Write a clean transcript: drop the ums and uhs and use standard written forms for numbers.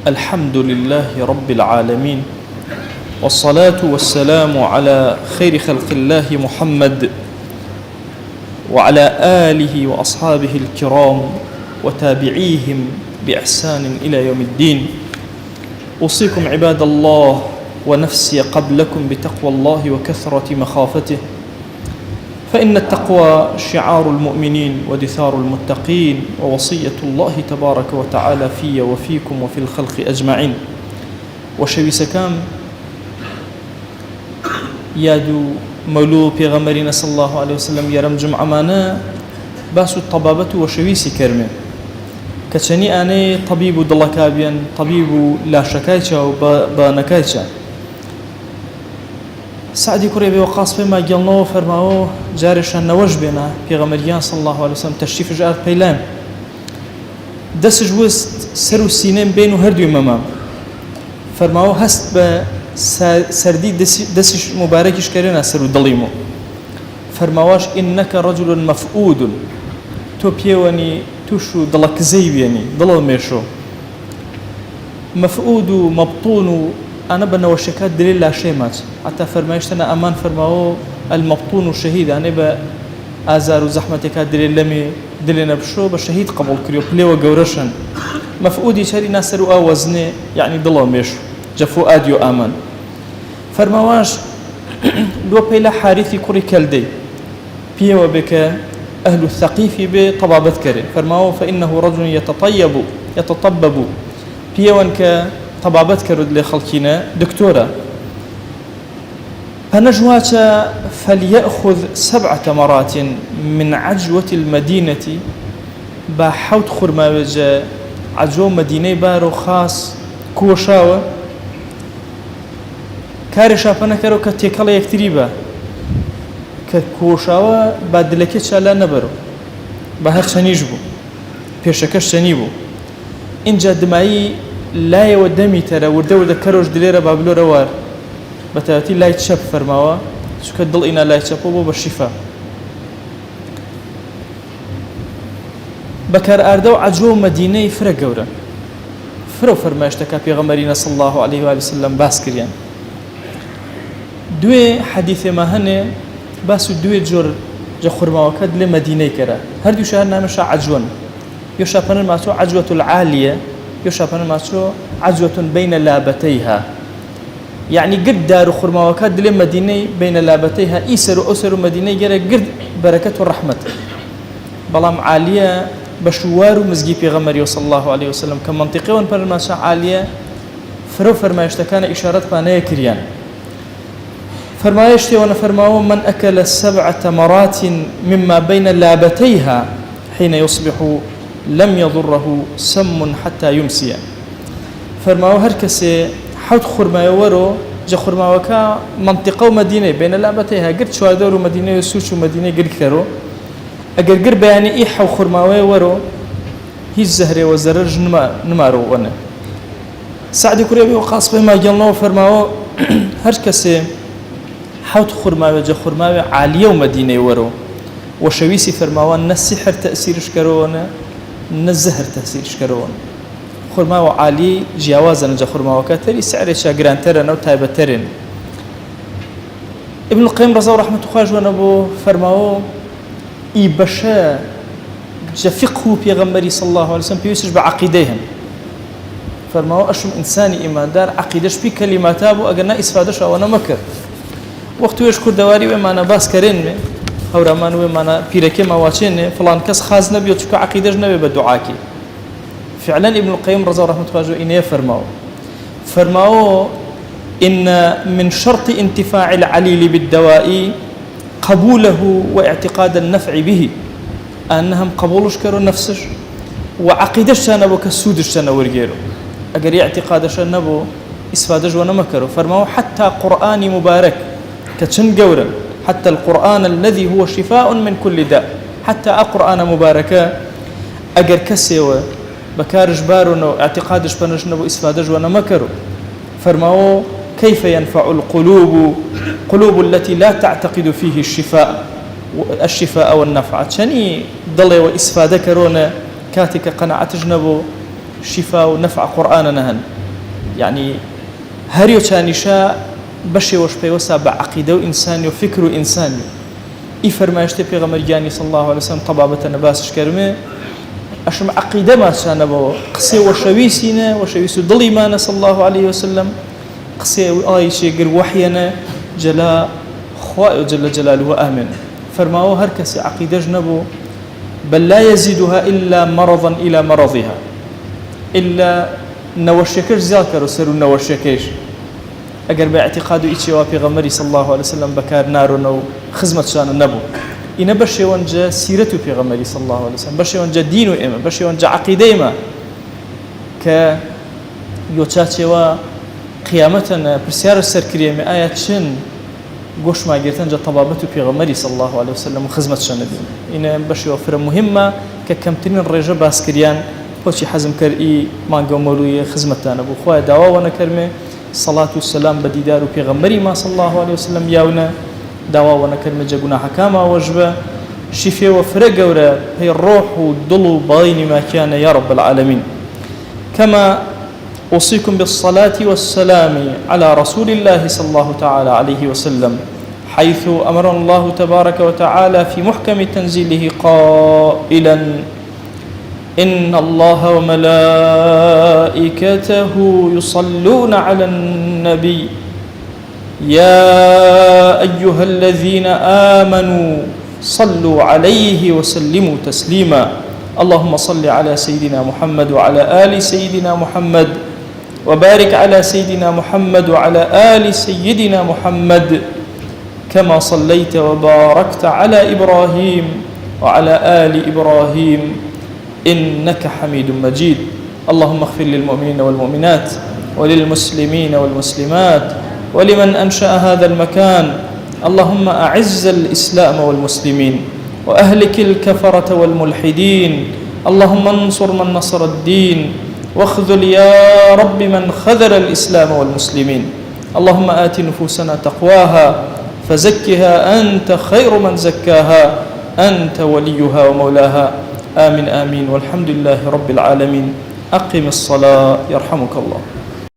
الحمد لله رب العالمين، والصلاة والسلام على خير خلق الله محمد وعلى آله وأصحابه الكرام وتابعيهم بإحسان إلى يوم الدين. أوصيكم عباد الله ونفسي قبلكم بتقوى الله وكثرة مخافته، فإن التقوى شعار المؤمنين ودثار المتقين، ووصية الله تبارك وتعالى في وفيكم وفي الخلق أجمعين. وشويسكام يادو مولو بيغمرين صلى الله عليه وسلم يرم جمع مانا باسو الطبابة وشويسي كرمه كتشني أنا طبيب دلكابيا طبيب لا شكايشا وبانكايشا. سعدي كوري أبي وقاص فيما قلنا فرماوه جارشا نوج بنا بيغمريان صلى الله عليه وسلم تشريف جاءت بيلام دس جوست سرو السينين بينو هردو ممام فرماوه هست بسردي دس مباركش كرينا سرو دليمو فرماواش إنك رجل مفقود تو بيواني توشو دلك زيبياني دلال ميشو مفقود مبطون أنا بنوشكات دليل لا شيء مات حتى فرمايشتنا أمان فرماو المبطون شهيد أنا بآزار وزحمتك دليل لمي دلينا بشو بشهيد قبل كريو بليو جورشن مفقودي شاري ناسرو وزني يعني ضلوا ميشو جفو آديو آمان فرماواش لو بيلا حارثي كوري كالدي بيو بك أهل الثقيف بطبابت كري فرماو فإنه رجل يتطبب بيوان طبابت كرد لخلقنا دكتورة فنجواتا فليأخذ 7 تمرات من عجوة المدينة بحوت خرما وجا عجو مدينة بارو خاص كوشاوة كارشا فنكرو كتيكالا يكتريبا كوشاوة بعد لكيتشا لا نبرو بهر شنيجبو بيشكش شنيبو إنجا دمائي لا يودمي ترى وردو ذكروش دليرة بابلو روار بتاتي لا يتشاف فرماوا شو كدل إنا لا يتشافوا بالشفاء بكر أردو عجو مدينة فرق جورا فرو فرماشتك بيغمرين صلى الله عليه وآله وسلم باسكريان دوي حديث ما هني باسو دوي جور جخور ما وكاد لمدينة كرا هردو شهر نامشا عجوان يشافن ما سو عجوة العالية يشافن ما سو عجوة بين لابتيها يعني قد دار خرما وكاد لمدينة بين لابتيها إيسر أسر مدينة جرى قد بركة الرحمة بلام عالية بشوار مزجي في غمر صلى الله عليه وسلم كمنطقة ونبرماشا عالية فرو فرمايشتا كان إشارات بانية كريان فرمايشتي وانا فرماو من أكل 7 تمرات مما بين لابتيها حين يصبح لم يضره سم حتى يمسي فرماو هركسي حوت خرما يورو جا خرما وكا منطقة ومدينة بين لابتيها قرد شو دور مدينة وسوش ومدينة قرد كرو أجر قرب يعني إيح وخرما ويورو هي الزهرة وزرج نمارو وانا سعد كريبي وقاص بما جلنا فرماو هركسي حوت خرما وجا خرما عالية ومدينة ورو وشويسي فرماوان نسحر تأثيرش كرونا نزهر تأثيرش كرونا خرما وعالي جوازا نجا خرما وكاتري سعر شاقران ترن أو تايبة ترن ابن القيم رضا ورحمة الله ونبو فرماو إيبشا جا فقه بيغمبري صلى الله عليه وسلم بيوسج بعقيدهم فرماو أشم إنساني إيمان دار عقيدش بي كلماتابو أقلنا إسفادش أو أنا مكر وقت يشكر دواري وما أنا باس كرين أو رمان وما أنا بيركي ما واتشين فلان كس خاز نبي وتشكو عقيدش نبي بدعاكي فعلا ابن القيم رضا رحمة الله إنه فرماو إن من شرط انتفاع العليل بالدواء قبوله واعتقاد النفع به أنهم قبولش كرو نفسش وعقيدش نبو كسودش ورجيرو أجر اعتقادش نبو إسفادش ونمكرو فرماو حتى قرآن مبارك كتشن جورا حتى القرآن الذي هو شفاء من كل داء حتى قرآن مباركة أجر كسيو بكارش بارونو اعتقادش بنجنبو إسفادش ونمكرو فرماو كيف ينفع قلوب التي لا تعتقد فيه الشفاء والنفع شني ضل وإسفاد كرونا كاتك قناعة جنبو شفاء ونفع قرآن نهن يعني هريو تانيشا بشي وش بيوسع بعقيدة وإنساني وفكر إنساني إفرماشتي بيغمر جاني صلى الله عليه وسلم طبابة نباس كرمه أشم عقيدة ما شانبه قصي وشويسنا وشويس ضليمانا صلى الله عليه وسلم قصي وآيشي قر وحينا جلاء خواء جل جلاله آمن فرماوه هركسي عقيدة جنبه بل لا يزيدها إلا مرضا إلى مرضها إلا نوشكش ذاكر وسر نوشكش أجر باعتقاد إيشوا في غمري صلى الله عليه وسلم بكار نارنا وخزمة شان النبو إن بشي وانجا سيرته في غمري صلى الله عليه وسلم بشي وانجا دينه إما بشي وانجا عقيدة إما ك يوتشاتشوا قيامتنا برسيار السركرية من آيات شن قوش ما جرتن جا طبابته في غمري صلى الله عليه وسلم وخزمة شان الدين إن بشي وفر مهمة ككمتين الرجال باسكريان وشي حزم كرئي ما قومولوية خزمتنا أبو خواه دعوة ونكرمه الصلاة والسلام بديدار في غمري ما صلى الله عليه وسلم ياونا دعوة ونكرمه جاقنا حكاما وجبه شفي وفرق ورا هي الروح والضلو باين ما كان يا رب العالمين كما أوصيكم بالصلاة والسلام على رسول الله صلى الله تعالى عليه وسلم حيث أمر الله تبارك وتعالى في محكم تنزيله قائلا إن الله وملائكته يصلون على النبي يا أيها الذين آمنوا صلوا عليه وسلموا تسليما اللهم صل على سيدنا محمد وعلى آل سيدنا محمد وبارك على سيدنا محمد وعلى آل سيدنا محمد كما صليت وباركت على إبراهيم وعلى آل إبراهيم إنك حميد مجيد اللهم اغفر للمؤمنين والمؤمنات وللمسلمين والمسلمات ولمن أنشأ هذا المكان اللهم أعز الإسلام والمسلمين وأهلك الكفرة والملحدين اللهم انصر من نصر الدين واخذل يا رب من خذل الإسلام والمسلمين اللهم آت نفوسنا تقواها فزكها أنت خير من زكاها أنت وليها ومولاها آمين آمين والحمد لله رب العالمين أقم الصلاة يرحمك الله